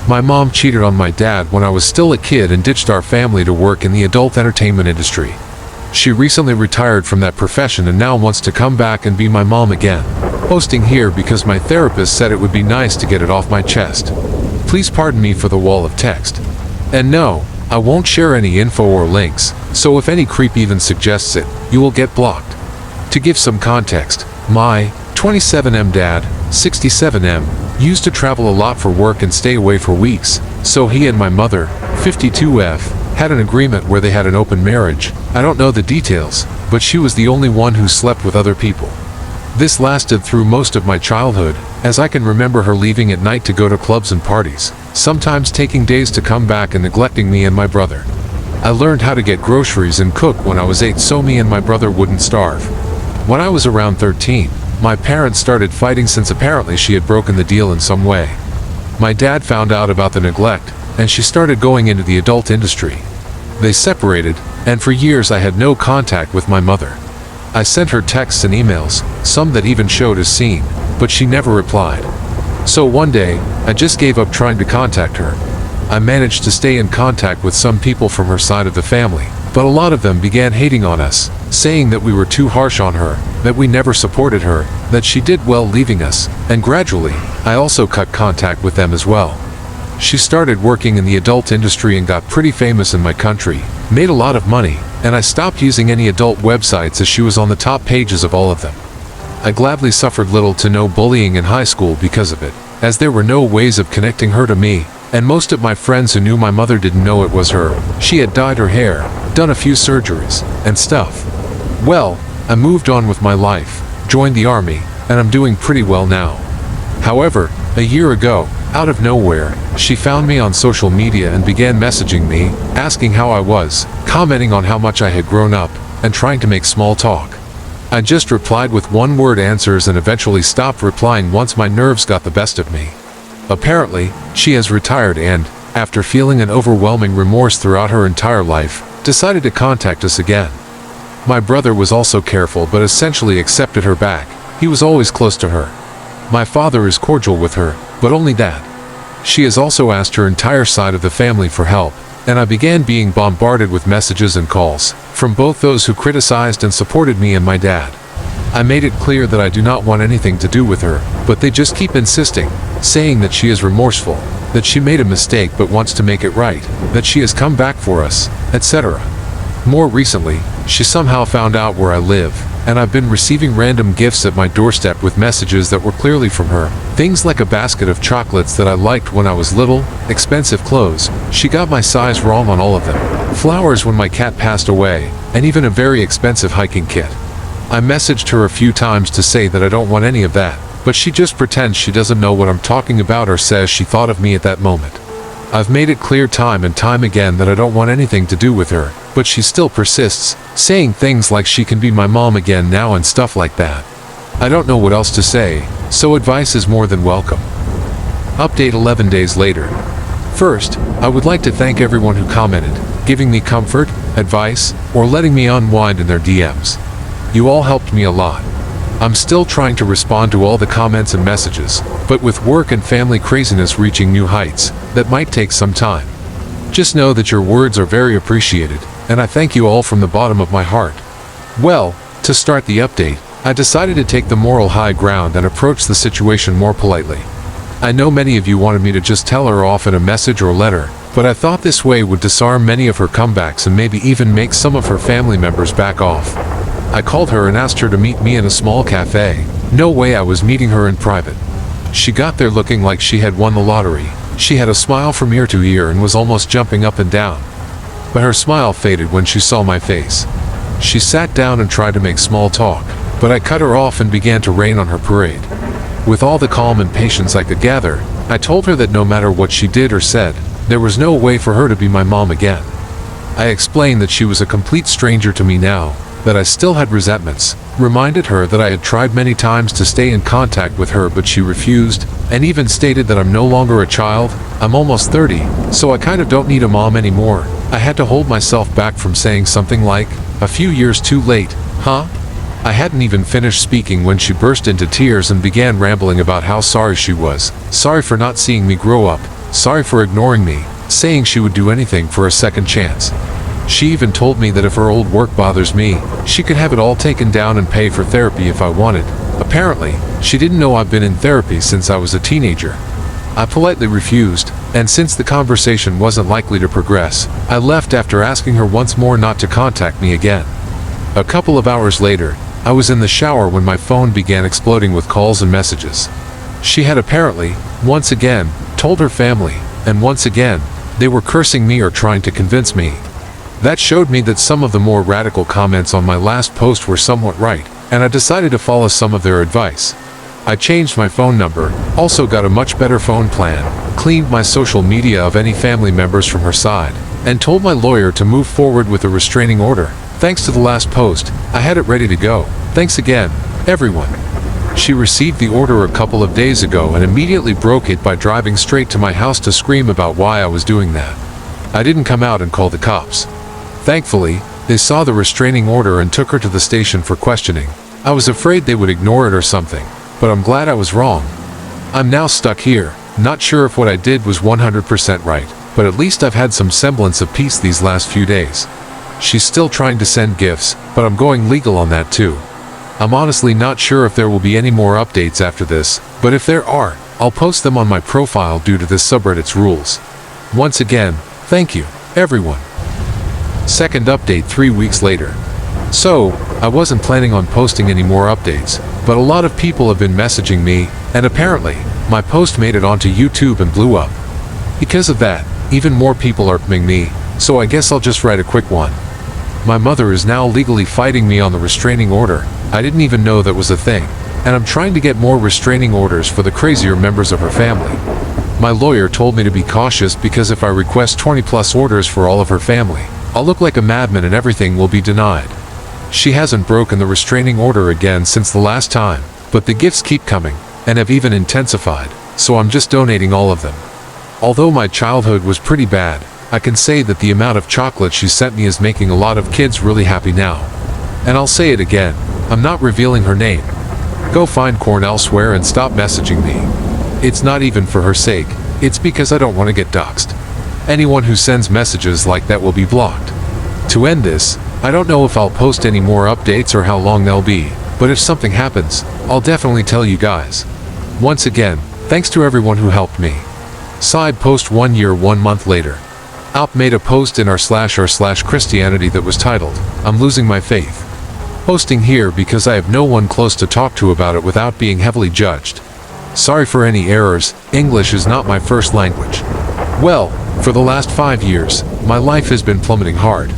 My mom cheated on my dad when I was still a kid and ditched our family to work in the adult entertainment industry. She recently retired from that profession and now wants to come back and be my mom again. Posting here because my therapist said it would be nice to get it off my chest. Please pardon me for the wall of text. And no, I won't share any info or links, so if any creep even suggests it, you will get blocked. To give some context, my 27M dad, 67M, used to travel a lot for work and stay away for weeks, so he and my mother, 52F, had an agreement where they had an open marriage. I don't know the details, but she was the only one who slept with other people. This lasted through most of my childhood, as I can remember her leaving at night to go to clubs and parties, sometimes taking days to come back and neglecting me and my brother. I learned how to get groceries and cook when I was 8 so me and my brother wouldn't starve. When I was around 13, my parents started fighting since apparently she had broken the deal in some way. My dad found out about the neglect, and she started going into the adult industry. They separated, and for years I had no contact with my mother. I sent her texts and emails, some that even showed as seen, but she never replied. So one day, I just gave up trying to contact her. I managed to stay in contact with some people from her side of the family, but a lot of them began hating on us, saying that we were too harsh on her, that we never supported her, that she did well leaving us, and gradually, I also cut contact with them as well. She started working in the adult industry and got pretty famous in my country, made a lot of money, and I stopped using any adult websites as she was on the top pages of all of them. I gladly suffered little to no bullying in high school because of it, as there were no ways of connecting her to me, and most of my friends who knew my mother didn't know it was her. She had dyed her hair, done a few surgeries, and stuff. Well, I moved on with my life, joined the army, and I'm doing pretty well now. However, a year ago, out of nowhere, she found me on social media and began messaging me, asking how I was, commenting on how much I had grown up, and trying to make small talk. I just replied with one-word answers and eventually stopped replying once my nerves got the best of me. Apparently, she has retired and, after feeling an overwhelming remorse throughout her entire life, decided to contact us again. My brother was also careful but essentially accepted her back. He was always close to her. My father is cordial with her, but only that. She has also asked her entire side of the family for help, and I began being bombarded with messages and calls, from both those who criticized and supported me and my dad. I made it clear that I do not want anything to do with her, but they just keep insisting, saying that she is remorseful, that she made a mistake but wants to make it right, that she has come back for us, etc. More recently, she somehow found out where I live, and I've been receiving random gifts at my doorstep with messages that were clearly from her. Things like a basket of chocolates that I liked when I was little, expensive clothes, she got my size wrong on all of them, flowers when my cat passed away, and even a very expensive hiking kit. I messaged her a few times to say that I don't want any of that, but she just pretends she doesn't know what I'm talking about or says she thought of me at that moment. I've made it clear time and time again that I don't want anything to do with her, but she still persists, saying things like she can be my mom again now and stuff like that. I don't know what else to say, so advice is more than welcome. Update 11 days later. First, I would like to thank everyone who commented, giving me comfort, advice, or letting me unwind in their DMs. You all helped me a lot. I'm still trying to respond to all the comments and messages, but with work and family craziness reaching new heights, that might take some time. Just know that your words are very appreciated, and I thank you all from the bottom of my heart. Well, to start the update, I decided to take the moral high ground and approach the situation more politely. I know many of you wanted me to just tell her off in a message or letter, but I thought this way would disarm many of her comebacks and maybe even make some of her family members back off. I called her and asked her to meet me in a small cafe. No way I was meeting her in private. She got there looking like she had won the lottery. She had a smile from ear to ear and was almost jumping up and down. But her smile faded when she saw my face. She sat down and tried to make small talk, but I cut her off and began to rain on her parade. With all the calm and patience I could gather, I told her that no matter what she did or said, there was no way for her to be my mom again. I explained that she was a complete stranger to me now, that I still had resentments, reminded her that I had tried many times to stay in contact with her but she refused, and even stated that I'm no longer a child, I'm almost 30, so I kind of don't need a mom anymore. I had to hold myself back from saying something like, "A few years too late, huh?" I hadn't even finished speaking when she burst into tears and began rambling about how sorry she was, sorry for not seeing me grow up, sorry for ignoring me, saying she would do anything for a second chance. She even told me that if her old work bothers me, she could have it all taken down and pay for therapy if I wanted. Apparently, she didn't know I've been in therapy since I was a teenager. I politely refused, and since the conversation wasn't likely to progress, I left after asking her once more not to contact me again. A couple of hours later, I was in the shower when my phone began exploding with calls and messages. She had apparently, once again, told her family, and once again, they were cursing me or trying to convince me. That showed me that some of the more radical comments on my last post were somewhat right, and I decided to follow some of their advice. I changed my phone number, also got a much better phone plan, cleaned my social media of any family members from her side, and told my lawyer to move forward with a restraining order. Thanks to the last post, I had it ready to go. Thanks again, everyone. She received the order a couple of days ago and immediately broke it by driving straight to my house to scream about why I was doing that. I didn't come out and call the cops. Thankfully, they saw the restraining order and took her to the station for questioning. I was afraid they would ignore it or something, but I'm glad I was wrong. I'm now stuck here, not sure if what I did was 100% right, but at least I've had some semblance of peace these last few days. She's still trying to send gifts, but I'm going legal on that too. I'm honestly not sure if there will be any more updates after this, but if there are, I'll post them on my profile due to this subreddit's rules. Once again, thank you, everyone. Second update 3 weeks later. So, I wasn't planning on posting any more updates, but a lot of people have been messaging me, and apparently, my post made it onto YouTube and blew up. Because of that, even more people are pinging me, so I guess I'll just write a quick one. My mother is now legally fighting me on the restraining order. I didn't even know that was a thing, and I'm trying to get more restraining orders for the crazier members of her family. My lawyer told me to be cautious because if I request 20+ orders for all of her family, I'll look like a madman and everything will be denied. She hasn't broken the restraining order again since the last time, but the gifts keep coming, and have even intensified, so I'm just donating all of them. Although my childhood was pretty bad, I can say that the amount of chocolate she sent me is making a lot of kids really happy now. And I'll say it again, I'm not revealing her name. Go find corn elsewhere and stop messaging me. It's not even for her sake, it's because I don't want to get doxxed. Anyone who sends messages like that will be blocked. To end this, I don't know if I'll post any more updates or how long they'll be, but if something happens, I'll definitely tell you guys. Once again, thanks to everyone who helped me. Side post 1 year 1 month later. Alp made a post in r/Christianity that was titled, "I'm losing my faith." Posting here because I have no one close to talk to about it without being heavily judged. Sorry for any errors, English is not my first language. Well, for the last 5 years, my life has been plummeting hard.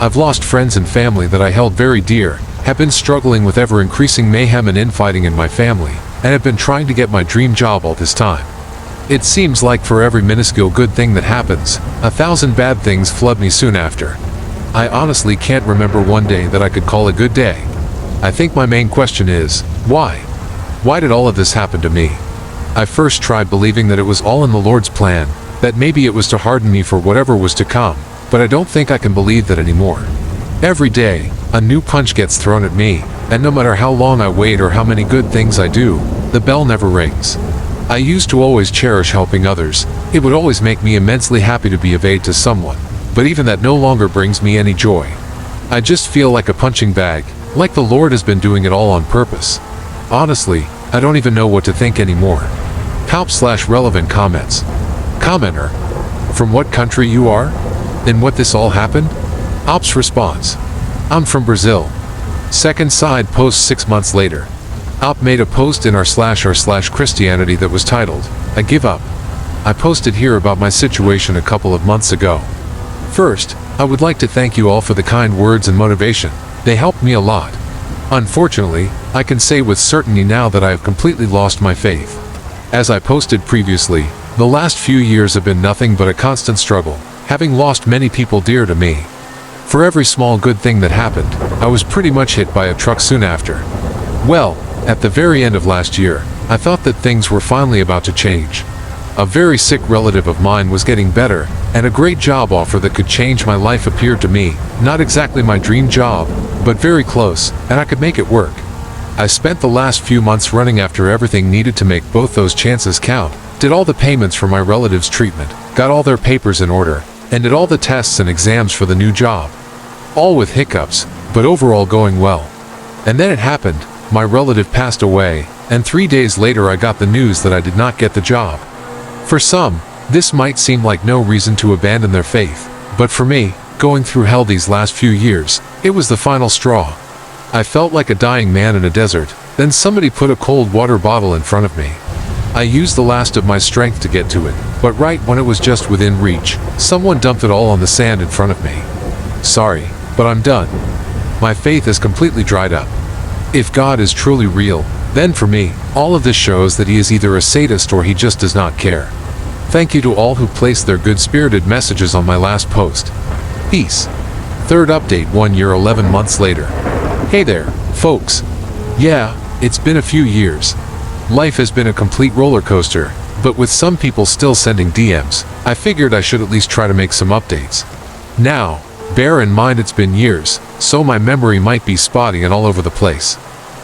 I've lost friends and family that I held very dear, have been struggling with ever-increasing mayhem and infighting in my family, and have been trying to get my dream job all this time. It seems like for every minuscule good thing that happens, 1,000 bad things flood me soon after. I honestly can't remember one day that I could call a good day. I think my main question is, why? Why did all of this happen to me? I first tried believing that it was all in the Lord's plan, that maybe it was to harden me for whatever was to come, but I don't think I can believe that anymore. Every day, a new punch gets thrown at me, and no matter how long I wait or how many good things I do, the bell never rings. I used to always cherish helping others. It would always make me immensely happy to be of aid to someone, but even that no longer brings me any joy. I just feel like a punching bag, like the Lord has been doing it all on purpose. Honestly, I don't even know what to think anymore. Palp/relevant comments. Commenter. From what country you are? And what this all happened? Alp's response. I'm from Brazil. Second side post 6 months later. Alp made a post in r/Christianity that was titled, "I give up." I posted here about my situation a couple of months ago. First, I would like to thank you all for the kind words and motivation. They helped me a lot. Unfortunately, I can say with certainty now that I have completely lost my faith. As I posted previously, the last few years have been nothing but a constant struggle, having lost many people dear to me. For every small good thing that happened, I was pretty much hit by a truck soon after. Well, at the very end of last year, I thought that things were finally about to change. A very sick relative of mine was getting better, and a great job offer that could change my life appeared to me, not exactly my dream job, but very close, and I could make it work. I spent the last few months running after everything needed to make both those chances count, Did all the payments for my relatives' treatment, got all their papers in order, and did all the tests and exams for the new job. All with hiccups, but overall going well. And then it happened, my relative passed away, and 3 days later I got the news that I did not get the job. For some, this might seem like no reason to abandon their faith, but for me, going through hell these last few years, it was the final straw. I felt like a dying man in a desert, then somebody put a cold water bottle in front of me. I used the last of my strength to get to it, but right when it was just within reach, someone dumped it all on the sand in front of me. Sorry, but I'm done. My faith is completely dried up. If God is truly real, then for me, all of this shows that he is either a sadist or he just does not care. Thank you to all who placed their good-spirited messages on my last post. Peace. Third update 1 year 11 months later. Hey there, folks. Yeah, it's been a few years. Life has been a complete roller coaster, but with some people still sending DMs, I figured I should at least try to make some updates. Now, bear in mind it's been years, so my memory might be spotty and all over the place.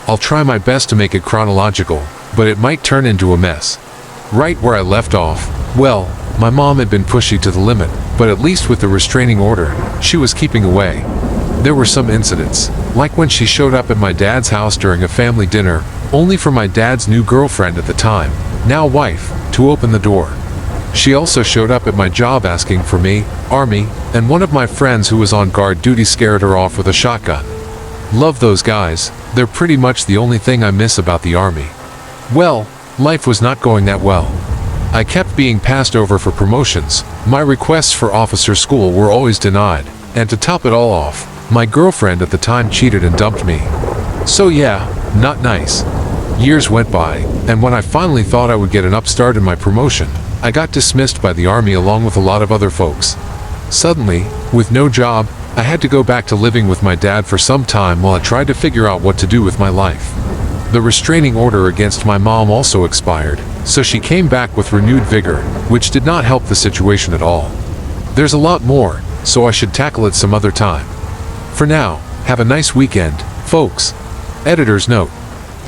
I'll try my best to make it chronological, but it might turn into a mess. Right where I left off, well, my mom had been pushy to the limit, but at least with the restraining order, she was keeping away. There were some incidents, like when she showed up at my dad's house during a family dinner, only for my dad's new girlfriend at the time, now wife, to open the door. She also showed up at my job asking for me, Army, and one of my friends who was on guard duty scared her off with a shotgun. Love those guys, they're pretty much the only thing I miss about the Army. Well, life was not going that well. I kept being passed over for promotions, my requests for officer school were always denied, and to top it all off, my girlfriend at the time cheated and dumped me. So yeah, not nice. Years went by, and when I finally thought I would get an upstart in my promotion, I got dismissed by the Army along with a lot of other folks. Suddenly, with no job, I had to go back to living with my dad for some time while I tried to figure out what to do with my life. The restraining order against my mom also expired, so she came back with renewed vigor, which did not help the situation at all. There's a lot more, so I should tackle it some other time. For now, have a nice weekend, folks. Editor's note.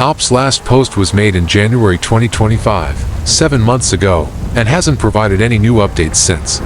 Op's last post was made in January 2025, 7 months ago, and hasn't provided any new updates since.